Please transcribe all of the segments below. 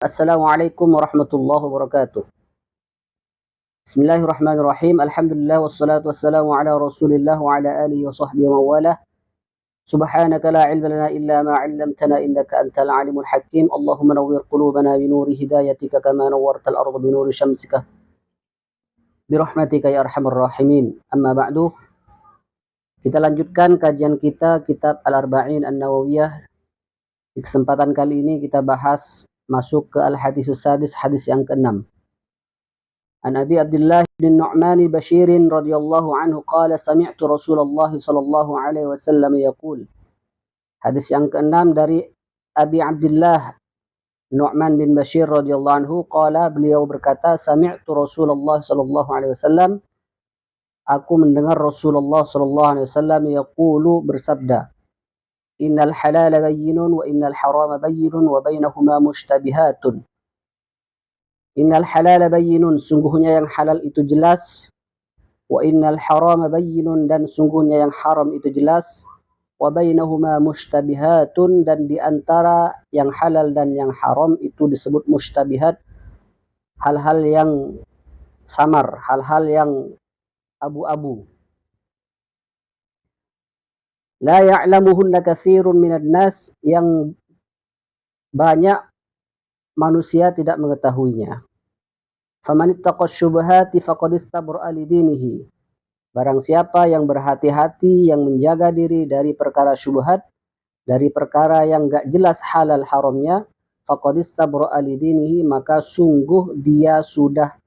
Assalamualaikum warahmatullahi wabarakatuh. Bismillahirrahmanirrahim. Alhamdulillah wassalatu wassalamu ala Rasulillah wa ala alihi wa sahbihi wa mawalah. Subhanaka la ilma lana illa ma 'allamtana innaka antal alimul hakim. Allahumma nawwir qulubana bi nuri hidayatika kama nawwartal arda bi nuri syamsika. Bi rahmatika ya arhamar rahimin. Amma ba'du. Kita lanjutkan kajian kita kitab Al-Arba'in An-Nawawiyah. Di kesempatan kali ini kita bahas masuk ke Al-Hadisus Sadis, hadis yang ke-6. An Abi Abdullah bin Nu'man Bashir radhiyallahu anhu qala sami'tu Rasulullah sallallahu alaihi wasallam yaqul. Hadis yang ke-6 dari Abi Abdullah Nu'man bin Bashir radhiyallahu anhu qala, beliau berkata, sami'tu Rasulullah sallallahu alaihi wasallam, aku mendengar Rasulullah sallallahu alaihi wasallam yaqulu, bersabda, innal halala bayyinun wa innal harama bayyinun wa bainahuma mushtabihatun. Innal halala bayyinun, sungguhnya yang halal itu jelas. Wa innal harama bayyinun, dan sungguhnya yang haram itu jelas. Wa bainahuma mushtabihatun, dan di antara yang halal dan yang haram itu disebut mushtabihat, hal-hal yang samar, hal-hal yang abu-abu. La ya'lamuhunna katsirun minan nas, yang banyak manusia tidak mengetahuinya. Faman ittaqash syubhati faqad istabra'a lidinihi. Barang siapa yang berhati-hati, yang menjaga diri dari perkara syubhat, dari perkara yang gak jelas halal haramnya, faqad istabra'a lidinihi, maka sungguh dia sudah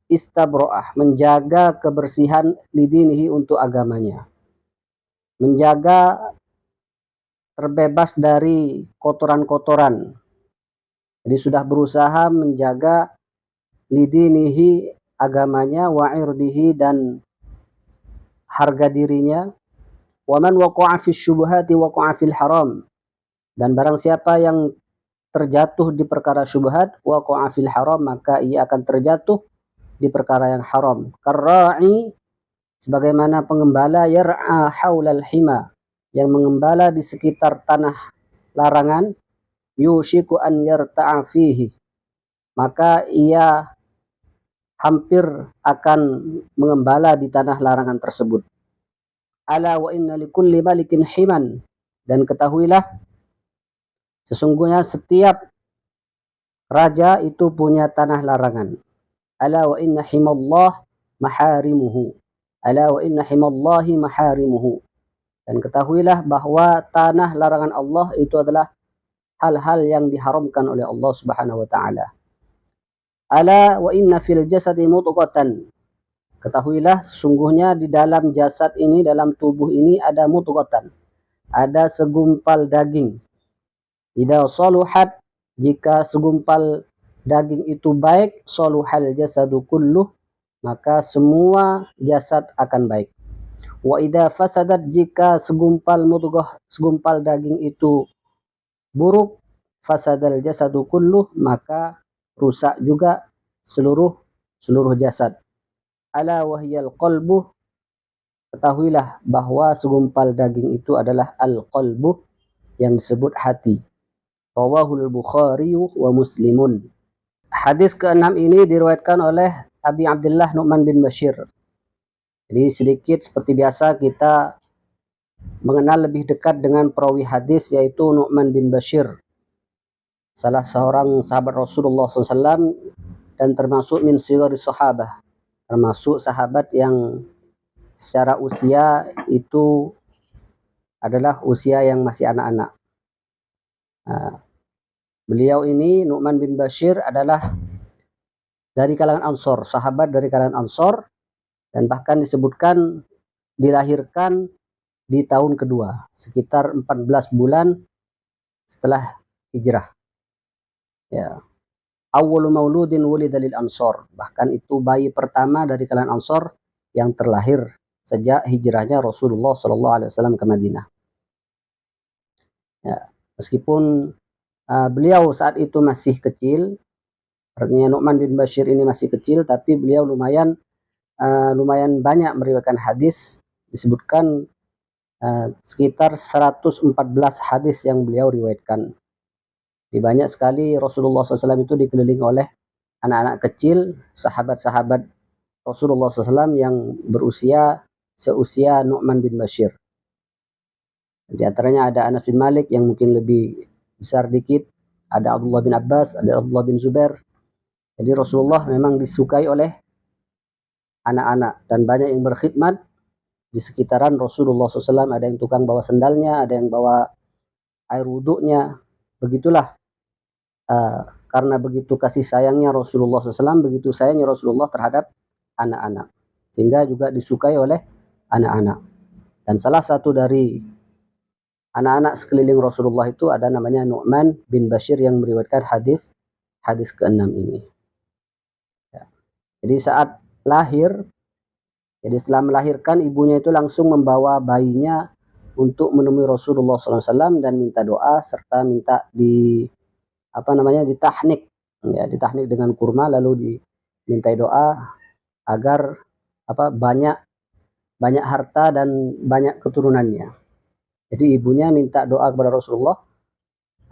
istabra'ah, menjaga kebersihan lidinihi, untuk agamanya. Menjaga terbebas dari kotoran-kotoran. Jadi sudah berusaha menjaga lidinihi, agamanya, wa irdihi, dan harga dirinya. Wa man waqa'a fi syubhati waqa'a fil haram, dan barang siapa yang terjatuh di perkara syubhat, waqa'a fil haram, maka ia akan terjatuh di perkara yang haram. Karra'i, sebagaimana pengembala, yar'a haulal hima, yang mengembala di sekitar tanah larangan, yushiku an yarta'a fihi, maka ia hampir akan mengembala di tanah larangan tersebut. Ala wa inna likulli malikin himan, dan ketahuilah sesungguhnya setiap raja itu punya tanah larangan. Ala wa inna himallah maharimuhu. Ala wa inna himallahi maharimuhu. Dan ketahuilah bahwa tanah larangan Allah itu adalah hal-hal yang diharamkan oleh Allah Subhanahu wa taala. Ala wa inna fil jasadi mudghatan. Ketahuilah sesungguhnya di dalam jasad ini, dalam tubuh ini ada mudghatan, ada segumpal daging. Idza saluhat, jika segumpal daging itu baik, saluhal jasadu kulluh, maka semua jasad akan baik. Wa idza fasadat, jika segumpal mudghah, segumpal daging itu buruk, fasadal jasadu kulluh, maka rusak juga seluruh jasad. Ala wahyal qalbu, ketahuilah bahwa segumpal daging itu adalah al-qalbu, yang disebut hati. Rawahul Bukhari wa Muslimun. Hadis ke-6 ini diriwayatkan oleh Abi Abdullah Nu'man bin Bashir. Jadi sedikit seperti biasa kita mengenal lebih dekat dengan perawi hadis, yaitu Nu'man bin Bashir, salah seorang sahabat Rasulullah SAW, dan termasuk min sigari sahabah, termasuk sahabat yang secara usia itu adalah usia yang masih anak-anak. Beliau ini, Nu'man bin Bashir, adalah dari kalangan Ansor, sahabat dari kalangan Ansor, dan bahkan disebutkan dilahirkan di tahun kedua, sekitar 14 bulan setelah hijrah. Ya. Awwalu mauludin wulida lil Ansor, bahkan itu bayi pertama dari kalangan Ansor yang terlahir sejak hijrahnya Rasulullah SAW ke Madinah. Ya. Meskipun beliau saat itu masih kecil, artinya Nu'man bin Bashir ini masih kecil, tapi beliau lumayan banyak meriwayatkan hadis. Disebutkan sekitar 114 hadis yang beliau riwayatkan. Banyak sekali Rasulullah SAW itu dikelilingi oleh anak-anak kecil, sahabat-sahabat Rasulullah SAW yang berusia seusia Nu'man bin Bashir. Di antaranya ada Anas bin Malik yang mungkin lebih besar dikit, ada Abdullah bin Abbas, ada Abdullah bin Zubair. Jadi Rasulullah memang disukai oleh anak-anak dan banyak yang berkhidmat di sekitaran Rasulullah SAW. Ada yang tukang bawa sendalnya, ada yang bawa air wudhunya. Begitulah, karena begitu kasih sayangnya Rasulullah SAW, begitu sayangnya Rasulullah terhadap anak-anak, sehingga juga disukai oleh anak-anak. Dan salah satu dari anak-anak sekeliling Rasulullah itu ada namanya Nu'man bin Bashir yang meriwayatkan hadis ke-6 ini. Ya. Jadi saat lahir, jadi setelah melahirkan, ibunya itu langsung membawa bayinya untuk menemui Rasulullah SAW dan minta doa serta minta ditahnik, ya, ditahnik dengan kurma, lalu dimintai doa agar banyak harta dan banyak keturunannya. Jadi ibunya minta doa kepada Rasulullah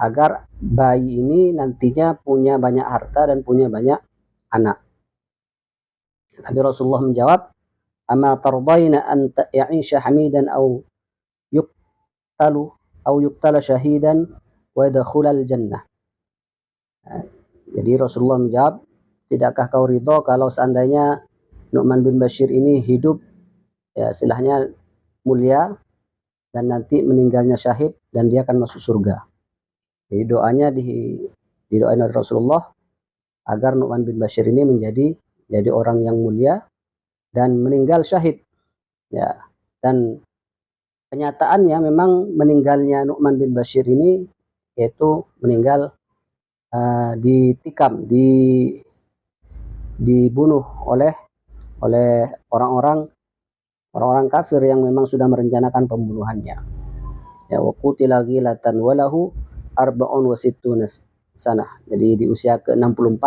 agar bayi ini nantinya punya banyak harta dan punya banyak anak. Tapi Rasulullah menjawab, "Ama tardaina an ya'isha hamidan aw yuqtala syahidan wa yadkhulal jannah." Jadi Rasulullah menjawab, tidakkah kau ridho kalau seandainya Nu'man bin Bashir ini hidup, ya istilahnya mulia, dan nanti meninggalnya syahid dan dia akan masuk surga. Jadi doanya didoain oleh Rasulullah agar Nu'man bin Bashir ini jadi orang yang mulia dan meninggal syahid. Ya, dan kenyataannya memang meninggalnya Nu'man bin Bashir ini yaitu meninggal ditikam, dibunuh oleh orang-orang kafir yang memang sudah merencanakan pembunuhannya. Ya, wa qutila ghilatan walahu arba'un wa sittuna sanah. Jadi di usia ke-64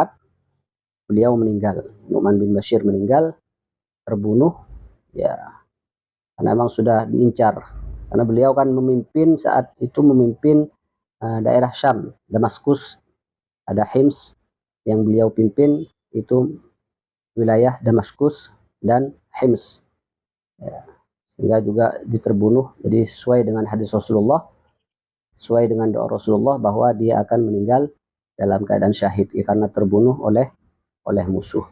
beliau meninggal. Nu'man bin Bashir meninggal, terbunuh, ya, karena memang sudah diincar. Karena beliau kan saat itu memimpin daerah Syam, Damaskus, ada Hims yang beliau pimpin, itu wilayah Damaskus dan Hims. Ya, sehingga juga diterbunuh. Jadi sesuai dengan hadis Rasulullah, sesuai dengan doa Rasulullah bahwa dia akan meninggal dalam keadaan syahid, ya, karena terbunuh oleh musuh.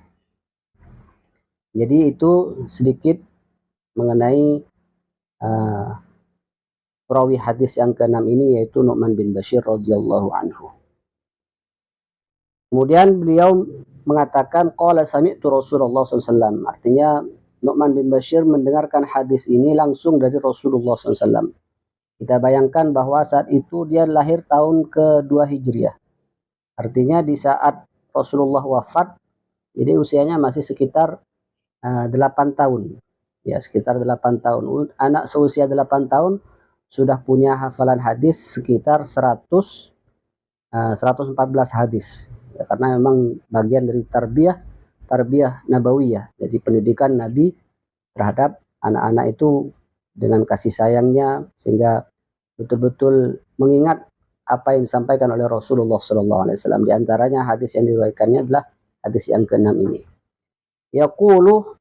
Jadi itu sedikit mengenai perawi hadis yang ke-6 ini, yaitu Nu'man bin Bashir radhiyallahu anhu. Kemudian beliau mengatakan qala sami'tu Rasulullah SAW. Artinya Nu'man bin Bashir mendengarkan hadis ini langsung dari Rasulullah SAW. Kita bayangkan bahwa saat itu dia lahir tahun ke-2 Hijriah. Artinya di saat Rasulullah wafat, jadi usianya masih sekitar 8 tahun. Ya, sekitar 8 tahun. Anak seusia 8 tahun sudah punya hafalan hadis sekitar 114 hadis. Ya, karena memang bagian dari tarbiyah nabawiyah. Jadi pendidikan Nabi terhadap anak-anak itu dengan kasih sayangnya, sehingga betul-betul mengingat apa yang disampaikan oleh Rasulullah SAW. Di antaranya hadis yang diriwayatkannya adalah hadis yang ke-6 ini. Yaqulu,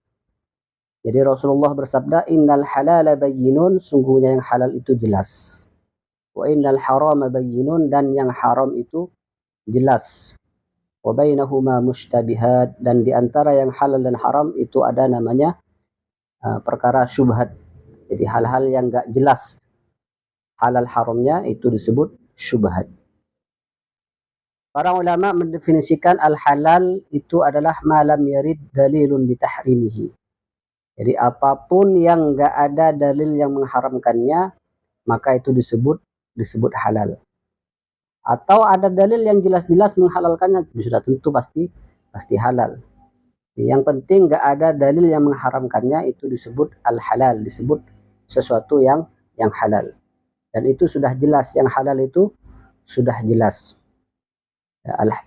jadi Rasulullah bersabda, innal halala bayyinun, sungguhnya yang halal itu jelas. Wa innal harama bayyinun, dan yang haram itu jelas. Wa bainahuma mushtabihat, dan di antara yang halal dan haram itu ada namanya perkara syubhat. Jadi hal-hal yang enggak jelas halal haramnya itu disebut syubhat. Para ulama mendefinisikan al-halal itu adalah malam yarid dalilun bitahrimihi. Jadi apapun yang enggak ada dalil yang mengharamkannya, maka itu disebut halal. Atau ada dalil yang jelas-jelas menghalalkannya, sudah tentu pasti halal. Yang penting enggak ada dalil yang mengharamkannya, itu disebut al-halal, disebut sesuatu yang halal. Dan itu sudah jelas, yang halal itu sudah jelas.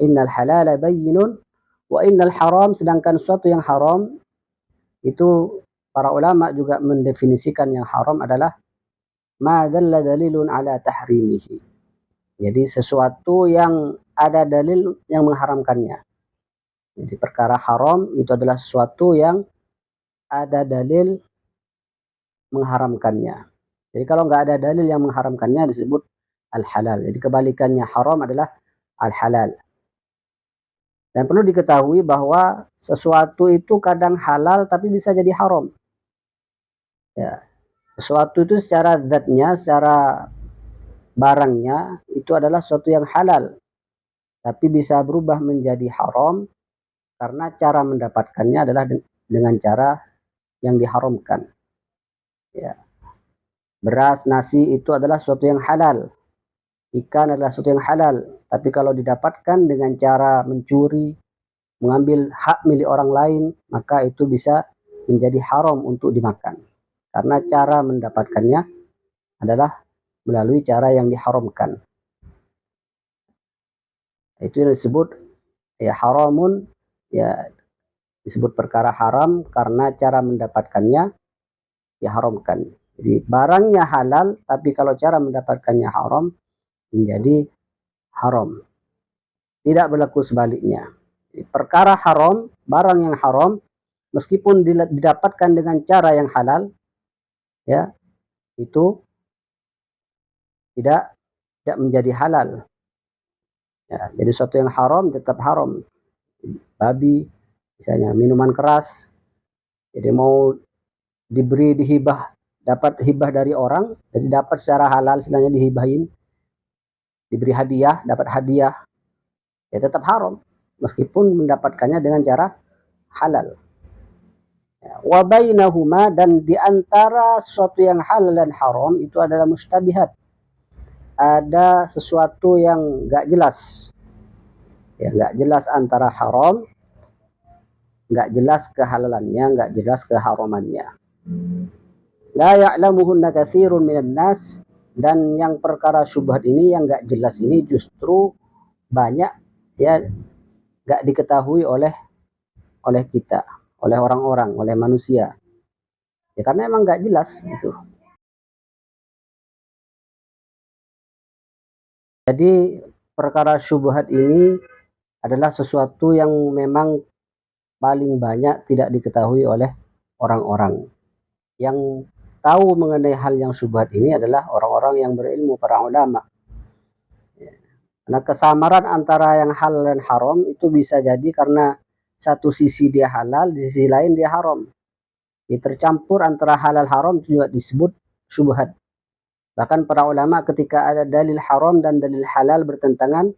Innal halala bayyinun wa innal haram, sedangkan sesuatu yang haram itu para ulama juga mendefinisikan yang haram adalah ma dalla dalilun ala tahrimihi. Jadi sesuatu yang ada dalil yang mengharamkannya. Jadi perkara haram itu adalah sesuatu yang ada dalil mengharamkannya. Jadi kalau nggak ada dalil yang mengharamkannya disebut al-halal. Jadi kebalikannya haram adalah al-halal. Dan perlu diketahui bahwa sesuatu itu kadang halal tapi bisa jadi haram. Ya, sesuatu itu secara zatnya, secara barangnya itu adalah sesuatu yang halal, tapi bisa berubah menjadi haram karena cara mendapatkannya adalah dengan cara yang diharamkan. Ya, beras, nasi itu adalah sesuatu yang halal, ikan adalah sesuatu yang halal, tapi kalau didapatkan dengan cara mencuri, mengambil hak milik orang lain, maka itu bisa menjadi haram untuk dimakan. Karena cara mendapatkannya adalah melalui cara yang diharamkan. Itu yang disebut ya haramun, ya disebut perkara haram karena cara mendapatkannya diharamkan. Jadi barangnya halal, tapi kalau cara mendapatkannya haram menjadi haram. Tidak berlaku sebaliknya. Jadi, perkara haram, barang yang haram, meskipun didapatkan dengan cara yang halal, ya itu tidak menjadi halal. Ya, jadi sesuatu yang haram tetap haram. Babi, misalnya minuman keras, jadi mau diberi dihibah, dapat hibah dari orang, jadi dapat secara halal, istilahnya dihibahin, diberi hadiah, dapat hadiah, ya tetap haram meskipun mendapatkannya dengan cara halal. Ya, wa bainahuma, dan diantara sesuatu yang halal dan haram itu adalah mustabihat, ada sesuatu yang nggak jelas, ya nggak jelas antara haram, nggak jelas kehalalannya, nggak jelas keharamannya. La ya'lamuhunna katsirun minan nas, dan yang perkara syubhat ini yang nggak jelas ini justru banyak ya nggak diketahui oleh kita, oleh orang-orang, oleh manusia. Ya karena emang nggak jelas gitu. Jadi perkara syubhat ini adalah sesuatu yang memang paling banyak tidak diketahui oleh orang-orang. Yang tahu mengenai hal yang syubhat ini adalah orang-orang yang berilmu, para ulama. Nah, kesamaran antara yang halal dan haram itu bisa jadi karena satu sisi dia halal, di sisi lain dia haram. Ini tercampur antara halal haram itu juga disebut syubhat. Bahkan para ulama ketika ada dalil haram dan dalil halal bertentangan,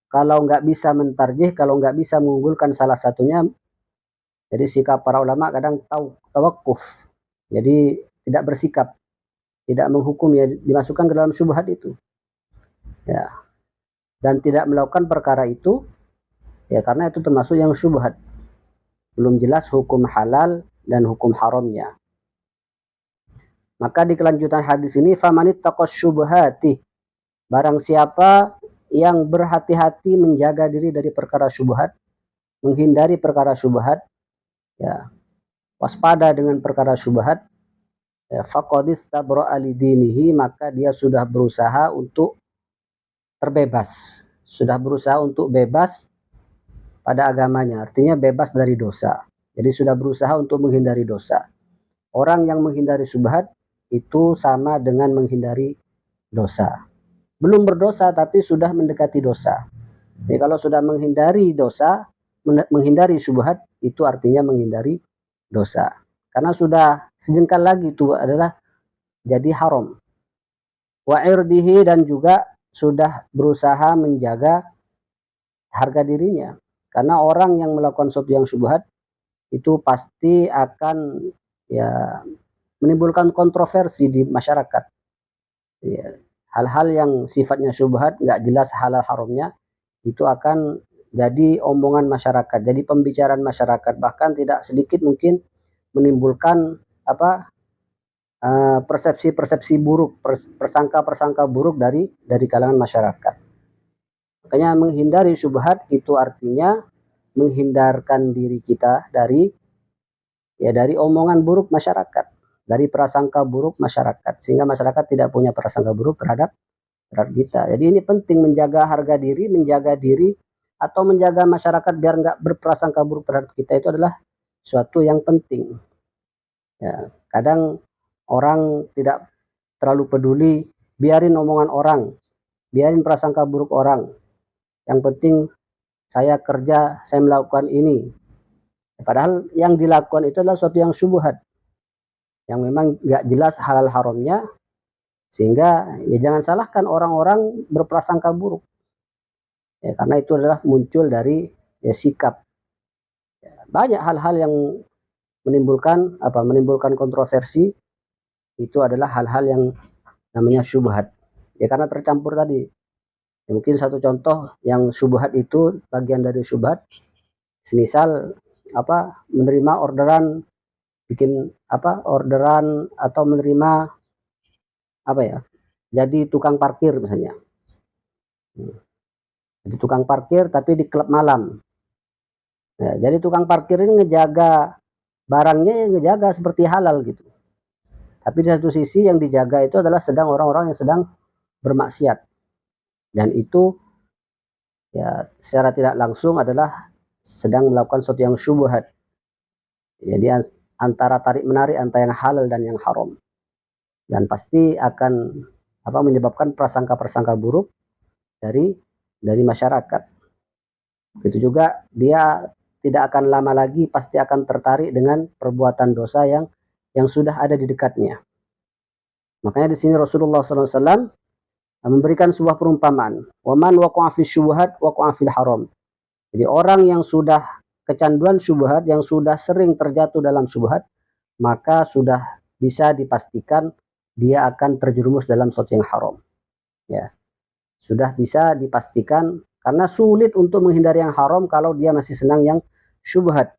kalau nggak bisa mentarjih, kalau nggak bisa mengunggulkan salah satunya, jadi sikap para ulama kadang tawakuf. Jadi tidak bersikap, tidak menghukum, ya dimasukkan ke dalam syubhat itu. Ya, dan tidak melakukan perkara itu ya karena itu termasuk yang syubhat, belum jelas hukum halal dan hukum haramnya. Maka di kelanjutan hadis ini, famanit taqas syubhati, barang siapa yang berhati-hati menjaga diri dari perkara syubhat, menghindari perkara syubhat, ya waspada dengan perkara syubhat, ya faqad istabra'a lidinihi, maka dia sudah berusaha untuk terbebas, sudah berusaha untuk bebas pada agamanya, artinya bebas dari dosa. Jadi sudah berusaha untuk menghindari dosa. Orang yang menghindari syubhat itu sama dengan menghindari dosa. Belum berdosa tapi sudah mendekati dosa. Jadi kalau sudah menghindari dosa, menghindari syubhat, itu artinya menghindari dosa. Karena sudah sejengkal lagi itu adalah jadi haram. Wa irdihi, dan juga sudah berusaha menjaga harga dirinya. Karena orang yang melakukan sesuatu yang syubhat itu pasti akan ya menimbulkan kontroversi di masyarakat. Ya, hal-hal yang sifatnya syubhat, nggak jelas halal haramnya, itu akan jadi omongan masyarakat, jadi pembicaraan masyarakat, bahkan tidak sedikit mungkin menimbulkan persepsi-persepsi buruk, persangka-persangka buruk dari kalangan masyarakat. Makanya menghindari syubhat itu artinya menghindarkan diri kita dari omongan buruk masyarakat, dari prasangka buruk masyarakat, sehingga masyarakat tidak punya prasangka buruk terhadap terhadap kita. Jadi ini penting menjaga harga diri, menjaga diri atau menjaga masyarakat biar nggak berprasangka buruk terhadap kita itu adalah suatu yang penting. Ya, kadang orang tidak terlalu peduli, biarin omongan orang, biarin prasangka buruk orang. Yang penting saya kerja, saya melakukan ini. Padahal yang dilakukan itu adalah suatu yang syubhat, yang memang nggak jelas halal haramnya, sehingga ya jangan salahkan orang-orang berprasangka buruk. Ya, karena itu adalah muncul dari ya, sikap. Banyak hal-hal yang menimbulkan kontroversi, itu adalah hal-hal yang namanya syubhat. Ya karena tercampur tadi. Ya, mungkin satu contoh yang syubhat itu bagian dari syubhat, semisal menerima orderan orderan atau menerima jadi tukang parkir misalnya. Jadi tukang parkir tapi di klub malam. Ya, jadi tukang parkir ini ngejaga barangnya, yang ngejaga seperti halal gitu. Tapi di satu sisi yang dijaga itu adalah sedang orang-orang yang sedang bermaksiat. Dan itu ya secara tidak langsung adalah sedang melakukan sesuatu yang syubhat. Jadi antara tarik-menarik antara yang halal dan yang haram. Dan pasti akan menyebabkan prasangka-prasangka buruk dari masyarakat. Begitu juga dia tidak akan lama lagi pasti akan tertarik dengan perbuatan dosa yang sudah ada di dekatnya. Makanya di sini Rasulullah SAW memberikan sebuah perumpamaan. Waman waqa'a fi syubhat waqa'a fil haram. Jadi orang yang sudah kecanduan syubhat, yang sudah sering terjatuh dalam syubhat, maka sudah bisa dipastikan dia akan terjerumus dalam sesuatu yang haram. Ya, sudah bisa dipastikan, karena sulit untuk menghindari yang haram kalau dia masih senang yang syubhat.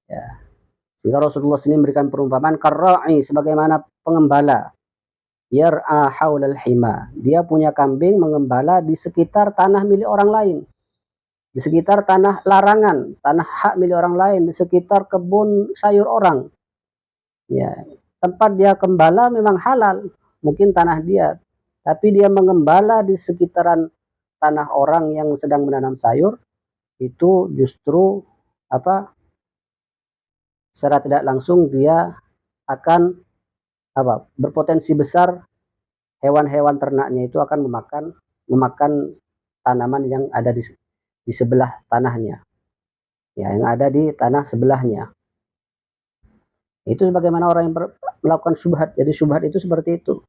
Ya. Sehingga Rasulullah sini memberikan perumpamaan karra'i, sebagaimana pengembala, yar'a haulal hima, dia punya kambing mengembala di sekitar tanah milik orang lain, di sekitar tanah larangan, tanah hak milik orang lain, di sekitar kebun sayur orang. Ya, tempat dia gembala memang halal, mungkin tanah dia, tapi dia mengembala di sekitaran tanah orang yang sedang menanam sayur, itu justru secara tidak langsung dia akan berpotensi besar hewan-hewan ternaknya itu akan memakan tanaman yang ada di sebelah tanahnya, ya, yang ada di tanah sebelahnya. Itu sebagaimana orang yang melakukan syubhat. Jadi syubhat itu seperti itu,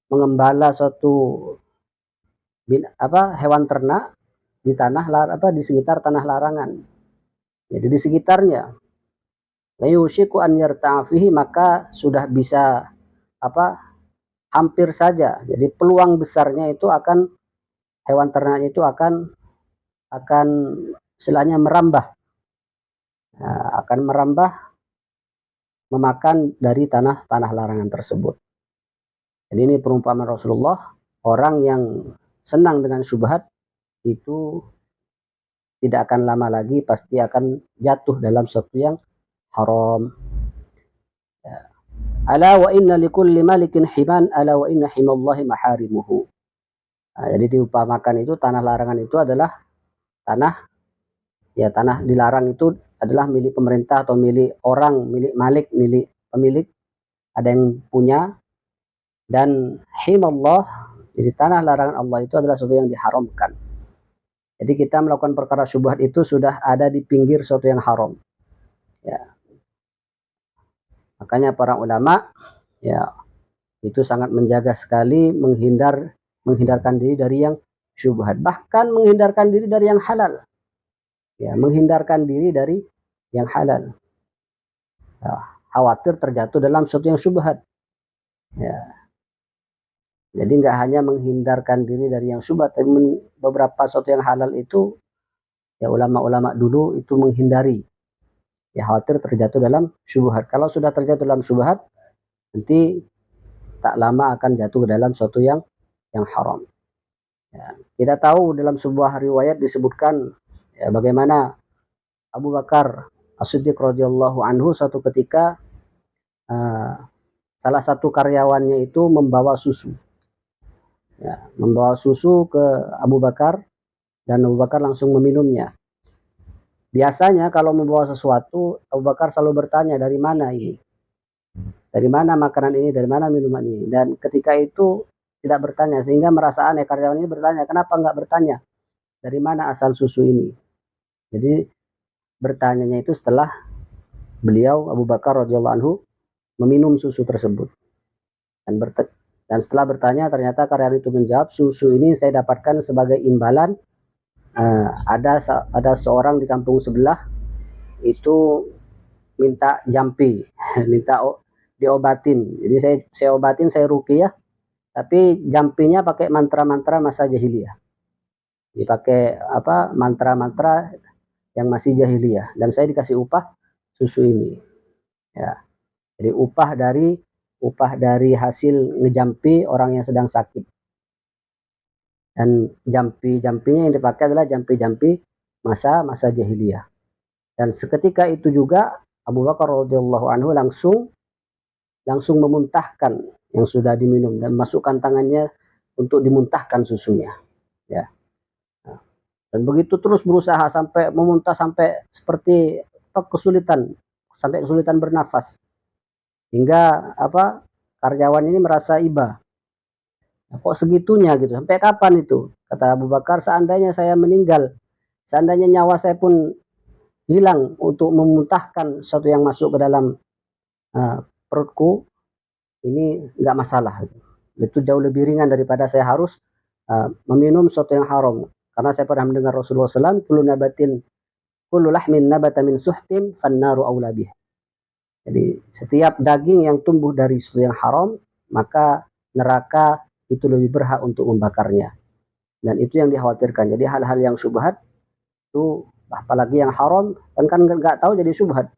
mengembala suatu hewan ternak di di sekitar tanah larangan. Jadi di sekitarnya, yushiku an yarta'afihi, maka sudah bisa hampir saja. Jadi peluang besarnya itu akan hewan ternaknya itu akan istilahnya merambah, akan merambah memakan dari tanah larangan tersebut. Jadi ini perumpamaan Rasulullah, orang yang senang dengan syubhat itu tidak akan lama lagi pasti akan jatuh dalam sesuatu yang haram. Ya. Ala wa inna likulli malikin himan, ala wa inna himallahi maharimuhu. Nah, jadi diumpamakan itu tanah larangan itu adalah tanah dilarang itu adalah milik pemerintah atau milik orang, milik malik, milik pemilik, ada yang punya. Dan himallah, jadi tanah larangan Allah itu adalah sesuatu yang diharamkan. Jadi kita melakukan perkara syubhat itu sudah ada di pinggir sesuatu yang haram. Ya. Makanya para ulama ya itu sangat menjaga sekali menghindarkan diri dari yang syubhat, bahkan menghindarkan diri dari yang halal. Ya, menghindarkan diri dari yang halal. Ya, khawatir terjatuh dalam sesuatu yang syubhat. Ya. Jadi nggak hanya menghindarkan diri dari yang syubhat, tapi beberapa sesuatu yang halal itu ya ulama-ulama dulu itu menghindari. Ya khawatir terjatuh dalam syubhat. Kalau sudah terjatuh dalam syubhat, nanti tak lama akan jatuh ke dalam sesuatu yang haram. Ya. Kita tahu dalam sebuah riwayat disebutkan ya, bagaimana Abu Bakar As-Siddiq radhiyallahu anhu suatu ketika salah satu karyawannya itu membawa susu. ya, membawa susu ke Abu Bakar dan Abu Bakar langsung meminumnya. Biasanya kalau membawa sesuatu, Abu Bakar selalu bertanya, dari mana ini? Dari mana makanan ini? Dari mana minuman ini? Dan ketika itu tidak bertanya, sehingga merasa aneh. Karyawan ini bertanya, kenapa nggak bertanya? Dari mana asal susu ini? Jadi bertanyanya itu setelah beliau Abu Bakar radhiyallahu anhu meminum susu tersebut. Dan setelah bertanya, ternyata karyawan itu menjawab, susu ini saya dapatkan sebagai imbalan. Ada seorang di kampung sebelah itu minta jampi, minta diobatin. Jadi saya obatin, saya ruqyah, tapi jampinya pakai mantra-mantra masa jahiliyah. Dipakai apa, mantra-mantra yang masih jahiliyah, dan saya dikasih upah susu ini. Ya. Jadi upah dari hasil ngejampi orang yang sedang sakit. Dan jampi-jampinya yang dipakai adalah jampi-jampi masa jahiliyah. Dan seketika itu juga Abu Bakar radhiyallahu anhu langsung memuntahkan yang sudah diminum dan masukkan tangannya untuk dimuntahkan susunya. Ya. Dan begitu terus berusaha sampai memuntah, sampai seperti kesulitan bernafas. Hingga karyawan ini merasa iba. Kok segitunya gitu, sampai kapan itu? Kata Abu Bakar, seandainya saya meninggal, seandainya nyawa saya pun hilang untuk memuntahkan sesuatu yang masuk ke dalam perutku, ini nggak masalah. Itu jauh lebih ringan daripada saya harus meminum sesuatu yang haram. Karena saya pernah mendengar Rasulullah SAW, kullu lahmin nabata min suhtin fannaru aula bih. Jadi setiap daging yang tumbuh dari sesuatu yang haram, maka neraka itu lebih berhak untuk membakarnya. Dan itu yang dikhawatirkan. Jadi hal-hal yang syubhat itu, apalagi yang haram, kan nggak tahu jadi syubhat.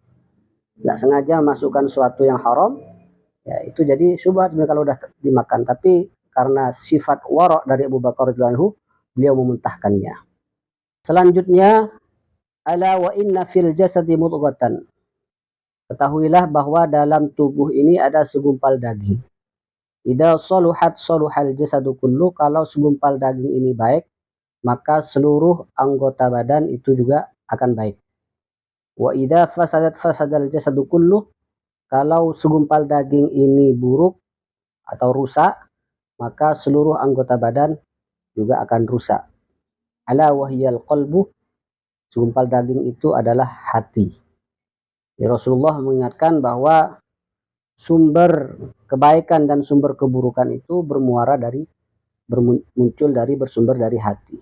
Nggak sengaja masukkan sesuatu yang haram, ya itu jadi syubhat sebenarnya kalau udah dimakan. Tapi karena sifat warok dari Abu Bakar radhiyallahu anhu, beliau memuntahkannya. Selanjutnya, ala wa inna fil jasadi mudghatan. Ketahuilah bahwa dalam tubuh ini ada segumpal daging. Idza saluhat saluhal jasadu kullu, kalau segumpal daging ini baik, maka seluruh anggota badan itu juga akan baik. Wa idza fasadat fasadal jasadu kullu, kalau segumpal daging ini buruk atau rusak, maka seluruh anggota badan juga akan rusak. Ala wahyal qalbu, segumpal daging itu adalah hati. Jadi Rasulullah mengingatkan bahwa sumber kebaikan dan sumber keburukan itu bersumber dari hati.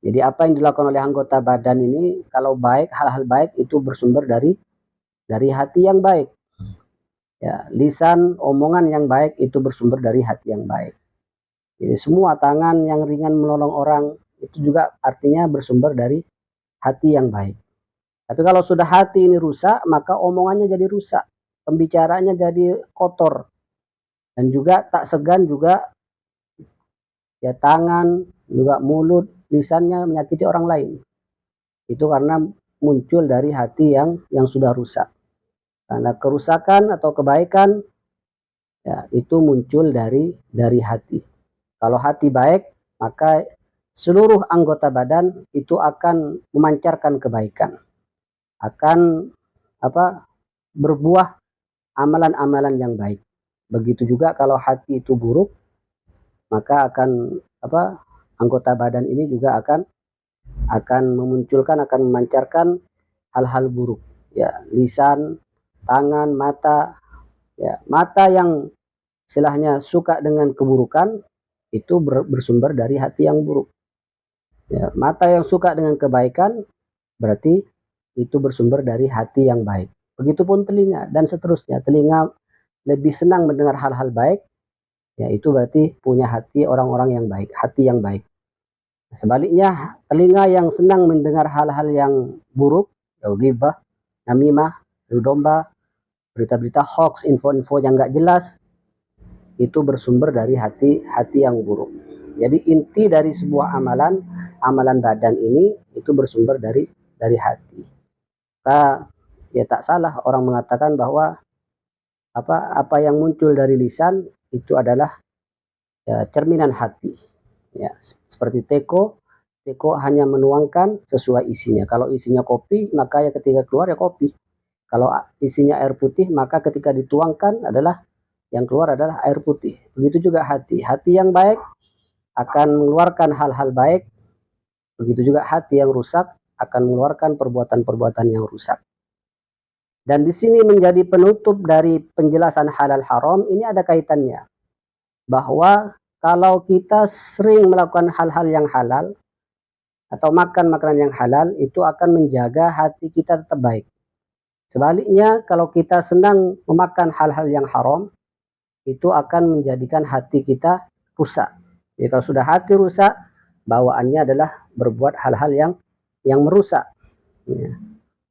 Jadi apa yang dilakukan oleh anggota badan ini, kalau baik, hal-hal baik itu bersumber dari hati yang baik. Ya, lisan, omongan yang baik itu bersumber dari hati yang baik. Jadi semua tangan yang ringan menolong orang itu juga artinya bersumber dari hati yang baik. Tapi kalau sudah hati ini rusak, maka omongannya jadi rusak, pembicaraannya jadi kotor, dan juga tak segan juga ya tangan, juga mulut, lisannya menyakiti orang lain. Itu karena muncul dari hati yang sudah rusak. Karena kerusakan atau kebaikan ya itu muncul dari hati. Kalau hati baik, maka seluruh anggota badan itu akan memancarkan kebaikan. Akan berbuah amalan-amalan yang baik. Begitu juga kalau hati itu buruk, maka akan anggota badan ini juga akan memancarkan hal-hal buruk. Ya, lisan, tangan, mata. Ya, mata yang istilahnya suka dengan keburukan itu bersumber dari hati yang buruk. Ya, mata yang suka dengan kebaikan berarti itu bersumber dari hati yang baik. Begitupun telinga dan seterusnya. Telinga lebih senang mendengar hal-hal baik, ya itu berarti punya hati orang-orang yang baik, hati yang baik. Sebaliknya, telinga yang senang mendengar hal-hal yang buruk, ya ghibah, namimah, adu domba, berita-berita hoax, info-info yang nggak jelas, itu bersumber dari hati yang buruk. Jadi inti dari sebuah amalan badan ini itu bersumber dari hati. Ya tak salah orang mengatakan bahwa apa yang muncul dari lisan itu adalah ya, cerminan hati. Ya, seperti teko hanya menuangkan sesuai isinya. Kalau isinya kopi, maka ya ketika keluar ya kopi. Kalau isinya air putih, maka ketika dituangkan adalah yang keluar adalah air putih. Begitu juga hati. Hati yang baik akan mengeluarkan hal-hal baik. Begitu juga hati yang rusak akan mengeluarkan perbuatan-perbuatan yang rusak. Dan di sini menjadi penutup dari penjelasan halal haram, ini ada kaitannya. Bahwa kalau kita sering melakukan hal-hal yang halal, atau makan makanan yang halal, itu akan menjaga hati kita tetap baik. Sebaliknya, kalau kita senang memakan hal-hal yang haram, itu akan menjadikan hati kita rusak. Jadi kalau sudah hati rusak, bawaannya adalah berbuat hal-hal yang merusak. Ya.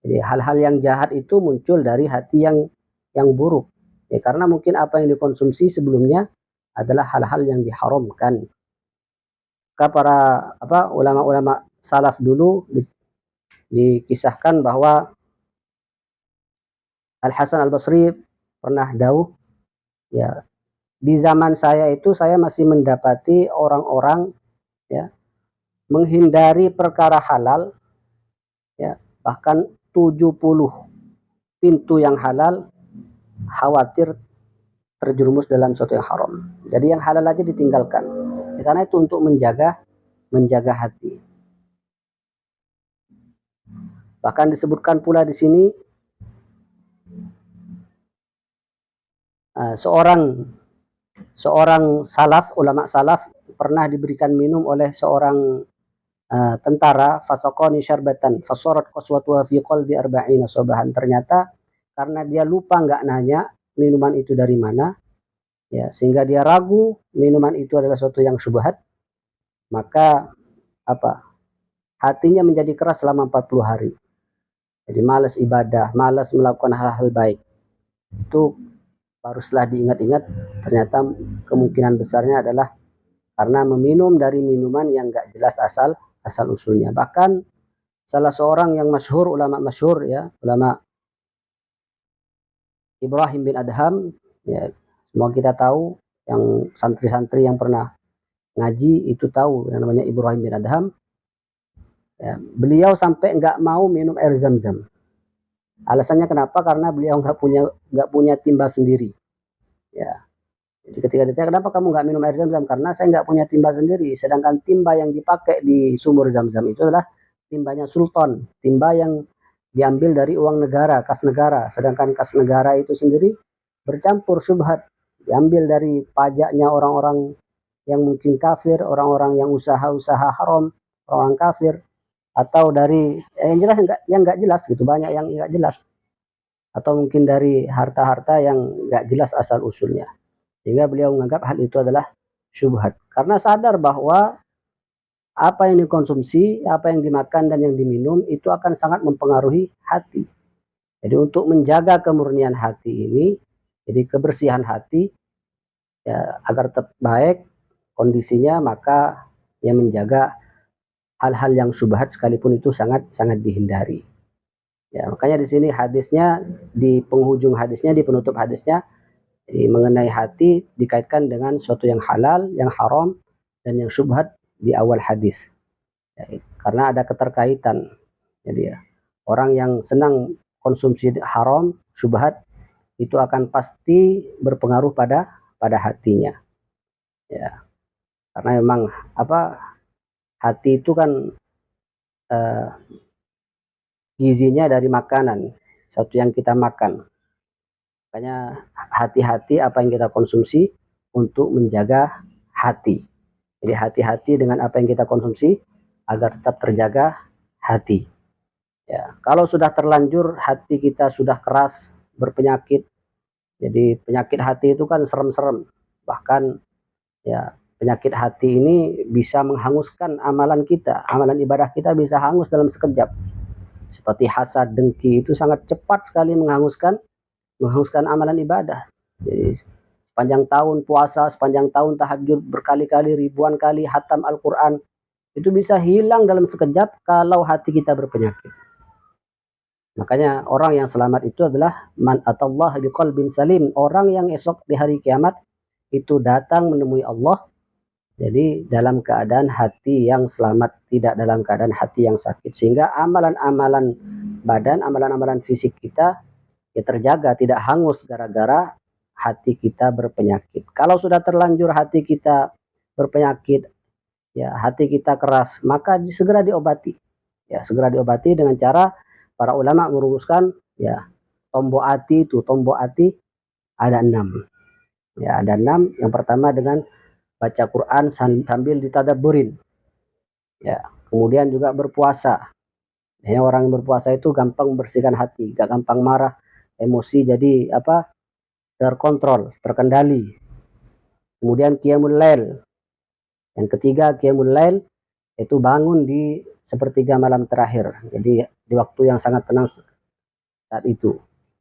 Jadi hal-hal yang jahat itu muncul dari hati yang buruk. Ya, karena mungkin apa yang dikonsumsi sebelumnya adalah hal-hal yang diharamkan. Maka para ulama-ulama salaf dulu dikisahkan bahwa Al Hasan Al Basri pernah dawuh, ya, di zaman saya itu saya masih mendapati orang-orang, ya, menghindari perkara halal, ya, bahkan 70 pintu yang halal khawatir terjerumus dalam sesuatu yang haram. Jadi yang halal aja ditinggalkan. Ya, karena itu untuk menjaga hati. Bahkan disebutkan pula di sini seorang salaf, ulama salaf pernah diberikan minum oleh seorang tentara, fasaqani syarbatan fasarat qaswatuha fi qalbi arba'ina sobahan. Ternyata karena dia lupa nggak nanya minuman itu dari mana, ya, sehingga dia ragu minuman itu adalah sesuatu yang syubhat, maka hatinya menjadi keras selama 40 hari. Jadi malas ibadah, malas melakukan hal-hal baik. Itu baru setelah diingat-ingat, ternyata kemungkinan besarnya adalah karena meminum dari minuman yang nggak jelas asal usulnya. Bahkan salah seorang yang masyhur, ulama masyhur, ya, ulama Ibrahim bin Adham, ya, semua kita tahu, yang santri-santri yang pernah ngaji itu tahu yang namanya Ibrahim bin Adham. Ya, beliau sampai nggak mau minum air zam-zam. Alasannya kenapa? Karena beliau nggak punya timba sendiri. Ya, jadi ketika ditanya kenapa kamu nggak minum air zam-zam, karena saya nggak punya timba sendiri. Sedangkan timba yang dipakai di sumur zam-zam itu adalah timbanya sultan, timba yang diambil dari uang negara, kas negara. Sedangkan kas negara itu sendiri bercampur syubhat, diambil dari pajaknya orang-orang yang mungkin kafir, orang-orang yang usaha-usaha haram, orang kafir, atau dari yang jelas yang nggak jelas gitu, banyak yang nggak jelas, atau mungkin dari harta-harta yang nggak jelas asal usulnya, sehingga beliau menganggap hal itu adalah syubhat karena sadar bahwa apa yang dikonsumsi, apa yang dimakan dan yang diminum itu akan sangat mempengaruhi hati. Jadi untuk menjaga kemurnian hati ini, jadi kebersihan hati, ya, agar tetap baik kondisinya, maka yang menjaga hal-hal yang syubhat sekalipun itu sangat dihindari. Ya, makanya di sini hadisnya, di penghujung hadisnya, di penutup hadisnya, jadi mengenai hati dikaitkan dengan sesuatu yang halal, yang haram, dan yang syubhat di awal hadis. Ya, karena ada keterkaitan. Jadi ya, orang yang senang konsumsi haram, syubhat, itu akan pasti berpengaruh pada hatinya. Ya, karena memang hati itu kan gizinya dari makanan, sesuatu yang kita makan. Makanya hati-hati apa yang kita konsumsi untuk menjaga hati. Jadi hati-hati dengan apa yang kita konsumsi agar tetap terjaga hati. Ya, kalau sudah terlanjur hati kita sudah keras, berpenyakit. Jadi penyakit hati itu kan serem-serem. Bahkan ya, penyakit hati ini bisa menghanguskan amalan kita. Amalan ibadah kita bisa hangus dalam sekejap. Seperti hasad, dengki itu sangat cepat sekali menghanguskan amalan ibadah. Jadi sepanjang tahun puasa, sepanjang tahun tahajud, berkali-kali, ribuan kali hatam Al-Quran, itu bisa hilang dalam sekejap kalau hati kita berpenyakit. Makanya orang yang selamat itu adalah man atallah biqalbin salim, orang yang esok di hari kiamat itu datang menemui Allah Jadi dalam keadaan hati yang selamat, tidak dalam keadaan hati yang sakit. Sehingga amalan-amalan badan, amalan-amalan fisik kita ya terjaga, tidak hangus gara-gara hati kita berpenyakit. Kalau sudah terlanjur hati kita berpenyakit, ya hati kita keras, maka segera diobati. Ya, segera diobati dengan cara para ulama merumuskan ya tombok hati ada 6. Ya, ada 6. Yang pertama dengan baca Quran sambil ditadabburin. Ya, kemudian juga berpuasa. Ya, orang yang berpuasa itu gampang membersihkan hati, gak gampang marah, emosi jadi terkontrol, terkendali. Kemudian qiyamul lail. Yang ketiga qiyamul lail itu bangun di sepertiga malam terakhir. Jadi di waktu yang sangat tenang saat itu.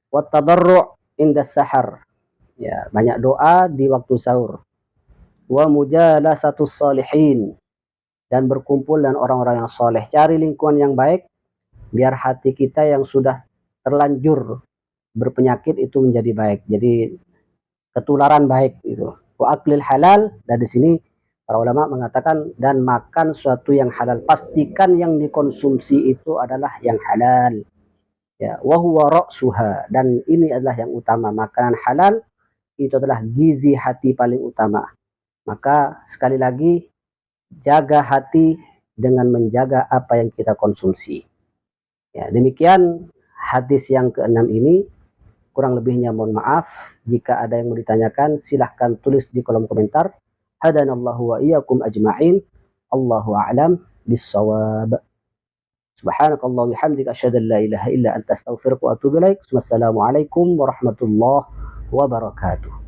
Wat tadarru' inda sahar. Ya, banyak doa di waktu sahur. Wa mujalasatus salihin, dan berkumpul dengan orang-orang yang soleh. Cari lingkungan yang baik biar hati kita yang sudah terlanjur berpenyakit itu menjadi baik. Jadi ketularan baik itu. Wa aklil halal, dan di sini para ulama mengatakan dan makan suatu yang halal. Pastikan yang dikonsumsi itu adalah yang halal. Ya, wa huwa ra'suha, dan ini adalah yang utama. Makanan halal itu adalah gizi hati paling utama. Maka sekali lagi jaga hati dengan menjaga apa yang kita konsumsi. Ya, demikian hadis yang ke-6 ini. Kurang lebihnya mohon maaf. Jika ada yang mau ditanyakan, silahkan tulis di kolom komentar. Hadanallahu wa iyyakum ajma'in. Allahu a'lam bissawab. Subhanakallah bihamdika asyhadu an la ilaha illa anta astaghfiruka wa atubu ilaik. Wassalamualaikum warahmatullahi wabarakatuh.